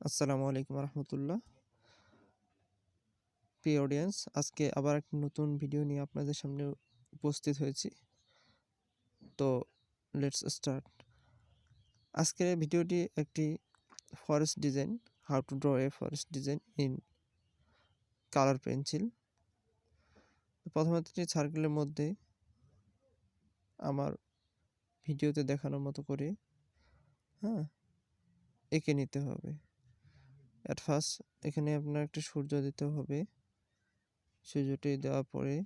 আসসালামু আলাইকুম রহমতুল্লাহ। প্রিয় অডিয়েন্স, আজকে আবার একটা নতুন ভিডিও নিয়ে আপনাদের সামনে উপস্থিত হয়েছি। তো লেটস স্টার্ট। আজকের ভিডিওটি একটি forest design, how to draw a forest design in colour pencil. প্রথমত সার্কেলের মধ্যে আমার ভিডিওতে দেখানোর মতো করে এঁকে নিতে হবে। অ্যাট ফার্স্ট এখানে আপনার একটা সূর্য দিতে হবে। সূর্যটি দেওয়ার পরে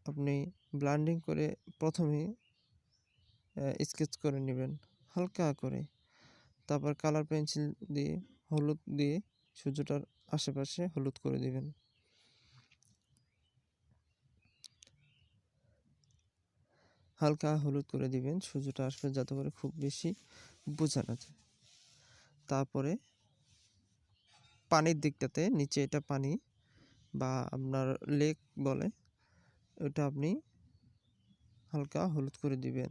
আপনি ব্লান্ডিং করে প্রথমে স্কেচ করে নেবেন হালকা করে। তারপর কালার পেন্সিল দিয়ে হলুদ দিয়ে সূর্যটার আশেপাশে হলুদ করে দিবেন। হালকা হলুদ করে দিবেন সূর্যটা আশেপাশে, যাতে করে খুব বেশি বোঝা না যায়। তারপরে পানির দিকটাতে, নিচে এটা পানি বা আপনার লেক বলে, ওটা আপনি হালকা হলুদ করে দিবেন।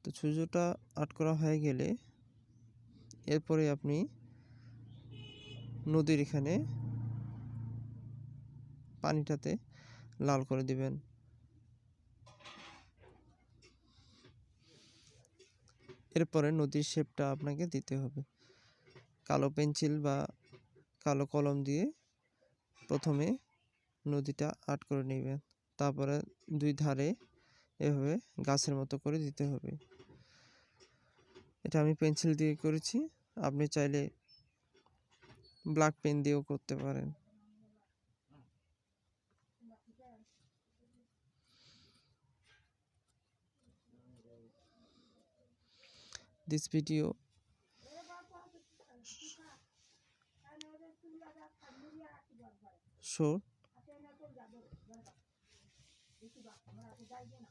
তো সূর্যটা আর্ট করা হয়ে গেলে এরপরে আপনি নদীর এখানে পানিটাতে লাল করে দিবেন। এরপরে নদীর শেপটা আপনাকে দিতে হবে। কালো পেন্সিল বা কালো কলম দিয়ে প্রথমে নদীটা আর্ট করে নেবেন। তারপরে দুই ধারে এভাবে গাছের মতো করে দিতে হবে। এটা আমি পেন্সিল দিয়ে করেছি, আপনি চাইলে ব্ল্যাক পেন দিয়েও করতে পারেন। This video show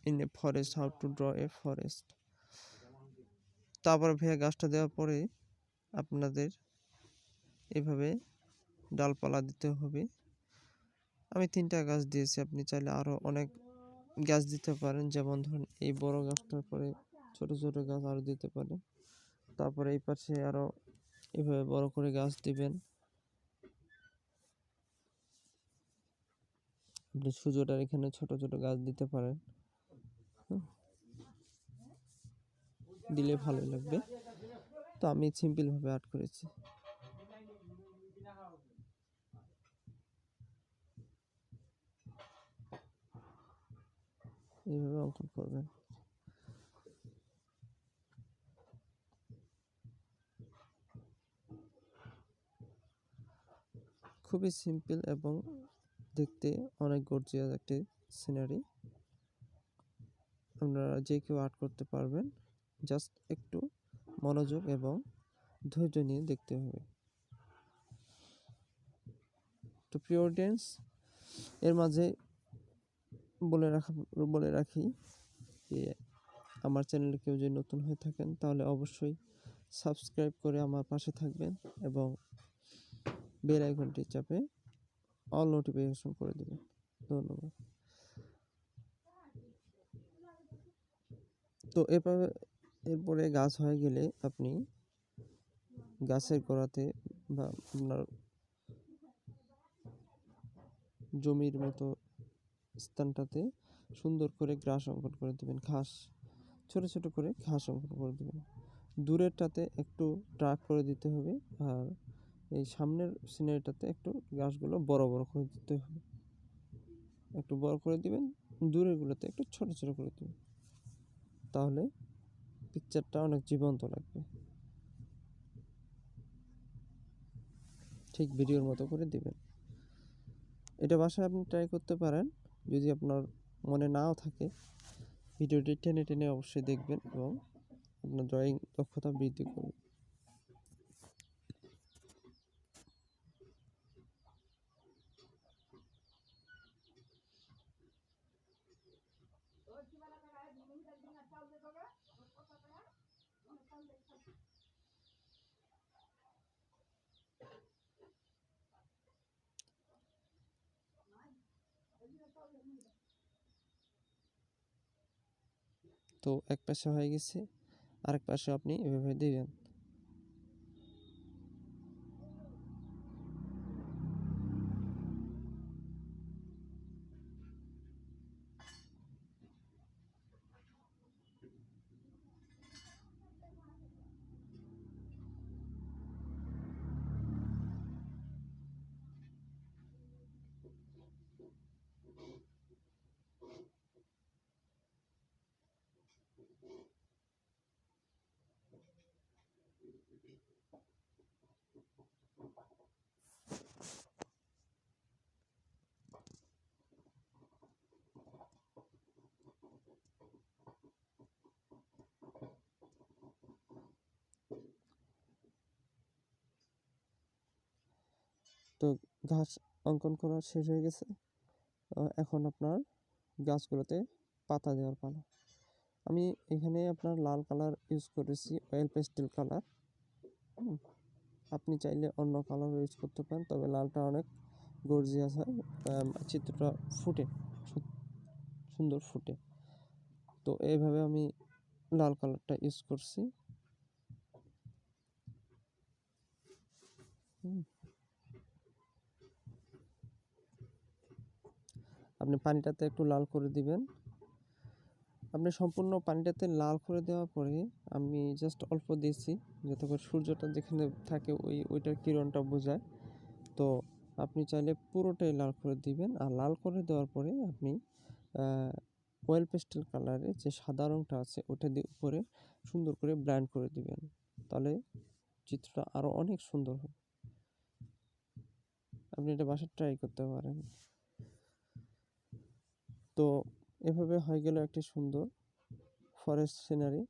in a forest how to draw a forest. তারপর ভেঙে গাছটা দেওয়ার পরে আপনাদের এভাবে ডালপালা দিতে হবে। আমি 3টা গাছ দিয়েছি, আপনি চাইলে আরও অনেক গাছ দিতে পারেন। যেমন ধরুন এই বড় গাছটার পরে ছোট ছোট গাছ আরও দিতে পারেন। তারপরে এই পাশে আরও এভাবে বড় করে গাছ দিবেন। আপনি সূর্যটার এখানে ছোট ছোট গাছ দিতে পারেন, দিলে ভালো লাগবে। তো আমি সিম্পলভাবে আর্ট করেছি। এইভাবে অঙ্কন করবেন। খুবই সিম্পল এবং দেখতে অনেক গর্জিয়াস একটি সিনারি। আপনারা যে কেউ আর্ট করতে পারবেন, জাস্ট একটু মনোযোগ এবং ধৈর্য নিয়ে দেখতে হবে। তো প্রিয় অডিয়েন্স, এর মাঝে বলে রাখি যে আমার চ্যানেলে কেউ যদি নতুন হয়ে থাকেন তাহলে অবশ্যই সাবস্ক্রাইব করে আমার পাশে থাকবেন এবং বেল আইকনটি চাপে অল নোটিফিকেশন করে দেবেন। ধন্যবাদ। তো এরপরে গাছ হয়ে গেলে আপনি গাছের গোড়াতে বা আপনার জমির মতো স্থানটাতে সুন্দর করে ঘাস অঙ্কন করে দেবেন। ঘাস ছোট ছোট করে ঘাস অঙ্কন করে দেবেন। দূরেরটাতে একটু ডার্ক করে দিতে হবে, আর এই সামনের সিনারিটাতে একটু গাছগুলো বড় বড় করে দিতে হবে। একটু বড় করে দিবেন, দূরেরগুলোতে একটু ছোট ছোট করে দেবেন, তাহলে পিকচারটা অনেক জীবন্ত লাগবে। ঠিক ভিডিওর মতো করে দিবেন। এটা বাসায় আপনি ট্রাই করতে পারেন। যদি আপনার মনে নাও থাকে, ভিডিওটি টেনে টেনে অবশ্যই দেখবেন এবং আপনার ড্রয়িং দক্ষতা বৃদ্ধি করবে। তো এক পাশে হয়ে গেছে, আরেক পাশে আপনি এভাবে দিবেন। তো ঘাস অঙ্কন করা শেষ হয়ে গেছে। এখন আপনার গাছগুলোতে পাতা দেওয়ার পালা। আমি এখানে আপনার লাল কালার ইউজ করেছি, অয়েল পেস্টেল কালার। আপনি চাইলে অন্য কালার ইউজ করতে পারেন, তবে লালটা অনেক গর্জিয়াস হয়, চিত্রটা ফুটে, সুন্দর ফুটে। তো এইভাবে আমি লাল কালারটা ইউজ করছি। আপনি পানিটাতে একটু লাল করে দিবেন। আপনি সম্পূর্ণ পানিটাতে লাল করে দেওয়ার পরে আমি জাস্ট অল্প দিয়েছি, যাতে করে সূর্যটা যেখানে থাকে ওইটার কিরণটা বোঝায়। তো আপনি চাইলে পুরোটাই লাল করে দিবেন। আর লাল করে দেওয়ার পরে আপনি অয়েল পেস্টেল কালারের যে সাদা রঙটা আছে ওটা দিয়ে উপরে সুন্দর করে ব্লেন্ড করে দিবেন, তাহলে চিত্রটা আরও অনেক সুন্দর হবে। আপনি এটা বাসায় ট্রাই করতে পারেন। তো এভাবে হয়ে গেল একটি সুন্দর ফরেস্ট সিনারি,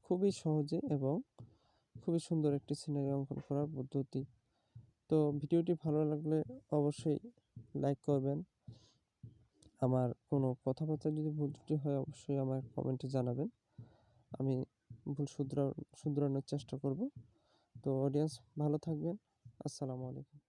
খুবই সহজে এবং খুবই সুন্দর একটি সিনারি অঙ্কন করার পদ্ধতি। তো ভিডিওটি ভালো লাগলে অবশ্যই লাইক করবেন। আমার কোনো কথাবার্তা যদি ভুল ত্রুটি হয় অবশ্যই আমার কমেন্টে জানাবেন, আমি ভুল শুধরানোর চেষ্টা করব। তো অডিয়েন্স ভালো থাকবেন। আসসালামু আলাইকুম।